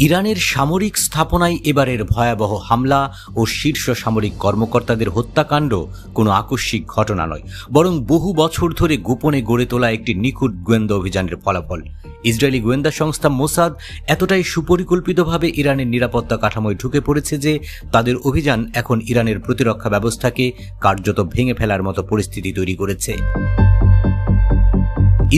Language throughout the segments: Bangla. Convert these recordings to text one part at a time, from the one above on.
ইরানের সামরিক স্থাপনায় এবারের ভয়াবহ হামলা ও শীর্ষ সামরিক কর্মকর্তাদের হত্যাকাণ্ড কোনো আকস্মিক ঘটনা নয়, বরং বহু বছর ধরে গোপনে গড়ে তোলা একটি নিখুঁত গোয়েন্দা অভিযানের ফলাফল। ইসরায়েলি গোয়েন্দা সংস্থা মোসাদ এতটাই সুপরিকল্পিতভাবে ইরানের নিরাপত্তা কাঠামোয় ঢুকে পড়েছে যে তাদের অভিযান এখন ইরানের প্রতিরক্ষা ব্যবস্থাকে কার্যত ভেঙে ফেলার মতো পরিস্থিতি তৈরি করেছে।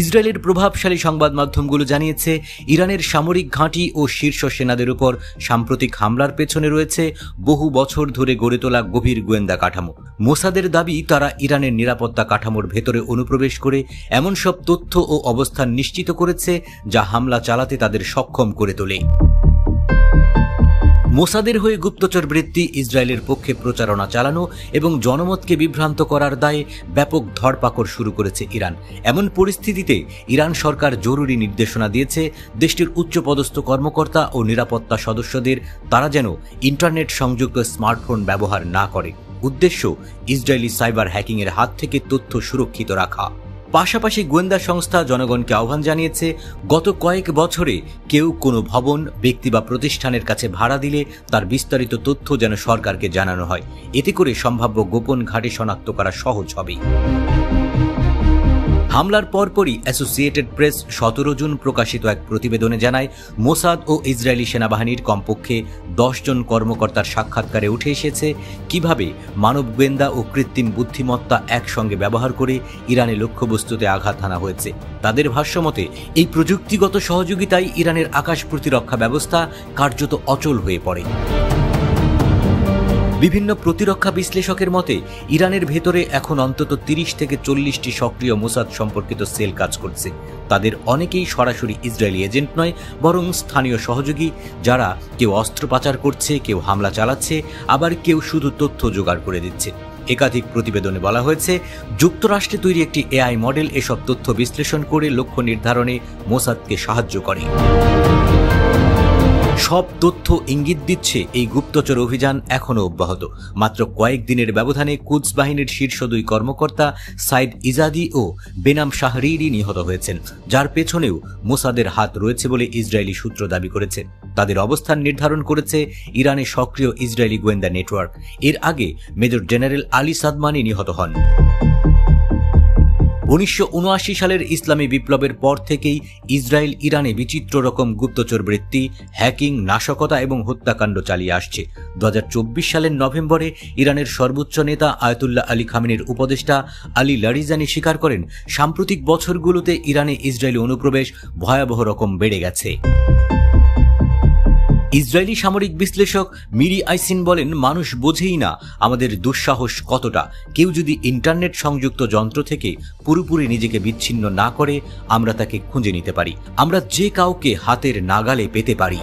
ইসরায়েলের প্রভাবশালী সংবাদ মাধ্যমগুলো জানিয়েছে, ইরানের সামরিক ঘাঁটি ও শীর্ষ সেনাদের উপর সাম্প্রতিক হামলার পেছনে রয়েছে বহু বছর ধরে গড়ে তোলা গভীর গোয়েন্দা কাঠামো। মোসাদের দাবি, তারা ইরানের নিরাপত্তা কাঠামোর ভেতরে অনুপ্রবেশ করে এমন সব তথ্য ও অবস্থান নিশ্চিত করেছে যা হামলা চালাতে তাদের সক্ষম করে তোলে। মোসাদের হয়ে গুপ্তচর বৃত্তি, ইসরায়েলের পক্ষে প্রচারণা চালানো এবং জনমতকে বিভ্রান্ত করার দায়ে ব্যাপক ধরপাকড় শুরু করেছে ইরান। এমন পরিস্থিতিতে ইরান সরকার জরুরি নির্দেশনা দিয়েছে দেশটির উচ্চপদস্থ কর্মকর্তা ও নিরাপত্তা সদস্যদের তারা যেন ইন্টারনেট সংযুক্ত স্মার্টফোন ব্যবহার না করে। উদ্দেশ্য ইসরায়েলি সাইবার হ্যাকিংয়ের হাত থেকে তথ্য সুরক্ষিত রাখা। পাশাপাশি গোয়েন্দা সংস্থা জনগণকে আহ্বান জানিয়েছে, গত কয়েক বছরে কেউ কোনো ভবন, ব্যক্তি বা প্রতিষ্ঠানের কাছে ভাড়া দিলে তার বিস্তারিত তথ্য যেন সরকারকে জানানো হয়। এতে করে সম্ভাব্য গোপন ঘাঁটি শনাক্ত করা সহজ হবে। হামলার পরপরই অ্যাসোসিয়েটেড প্রেস 17 জুন প্রকাশিত এক প্রতিবেদনে জানায়, মোসাদ ও ইসরায়েলি সেনাবাহিনীর কমপক্ষে 10 জন কর্মকর্তার সাক্ষাৎকারে উঠে এসেছে কিভাবে মানব গোয়েন্দা ও কৃত্রিম বুদ্ধিমত্তা একসঙ্গে ব্যবহার করে ইরানে লক্ষ্যবস্তুতে আঘাত হানা হয়েছে। তাদের ভাষ্যমতে এই প্রযুক্তিগত সহযোগিতায় ইরানের আকাশ প্রতিরক্ষা ব্যবস্থা কার্যত অচল হয়ে পড়ে। বিভিন্ন প্রতিরক্ষা বিশ্লেষকের মতে, ইরানের ভেতরে এখন অন্তত 30 থেকে 40টি সক্রিয় মোসাদ সম্পর্কিত সেল কাজ করছে। তাদের অনেকেই সরাসরি ইসরায়েলি এজেন্ট নয়, বরং স্থানীয় সহযোগী, যারা কেউ অস্ত্র পাচার করছে, কেউ হামলা চালাচ্ছে, আবার কেউ শুধু তথ্য জোগাড় করে দিচ্ছে। একাধিক প্রতিবেদনে বলা হয়েছে, যুক্তরাষ্ট্রে তৈরি একটি এআই মডেল এসব তথ্য বিশ্লেষণ করে লক্ষ্য নির্ধারণে মোসাদকে সাহায্য করে। সব তথ্য ইঙ্গিত দিচ্ছে এই গুপ্তচর অভিযান এখনও অব্যাহত। মাত্র কয়েকদিনের ব্যবধানে কুদস বাহিনীর শীর্ষ 2 কর্মকর্তা সাইদ ইজাদি ও বেনাম শাহরিরি নিহত হয়েছেন, যার পেছনেও মোসাদের হাত রয়েছে বলে ইসরায়েলি সূত্র দাবি করেছে। তাদের অবস্থান নির্ধারণ করেছে ইরানে সক্রিয় ইসরায়েলি গোয়েন্দা নেটওয়ার্ক। এর আগে মেজর জেনারেল আলী সাদমানি নিহত হন। 1979 সালের ইসলামী বিপ্লবের পর থেকেই ইসরায়েল ইরানে বিচিত্র রকম গুপ্তচর বৃত্তি, হ্যাকিং, নাশকতা এবং হত্যাকাণ্ড চালিয়ে আসছে। 2024 সালের নভেম্বরে ইরানের সর্বোচ্চ নেতা আয়াতুল্লাহ আলী খামেনির উপদেষ্টা আলী লারিজানি স্বীকার করেন, সাম্প্রতিক বছরগুলোতে ইরানে ইসরায়েলি অনুপ্রবেশ ভয়াবহ রকম বেড়ে গেছে। ইসরায়েলি সামরিক বিশ্লেষক মিরি আইসিন বলেন, মানুষ বোঝেই না আমাদের দুঃসাহস কতটা। কেউ যদি ইন্টারনেট সংযুক্ত যন্ত্র থেকে পুরোপুরি নিজেকে বিচ্ছিন্ন না করে, আমরা তাকে খুঁজে নিতে পারি। আমরা যে কাউকে হাতের নাগালে পেতে পারি।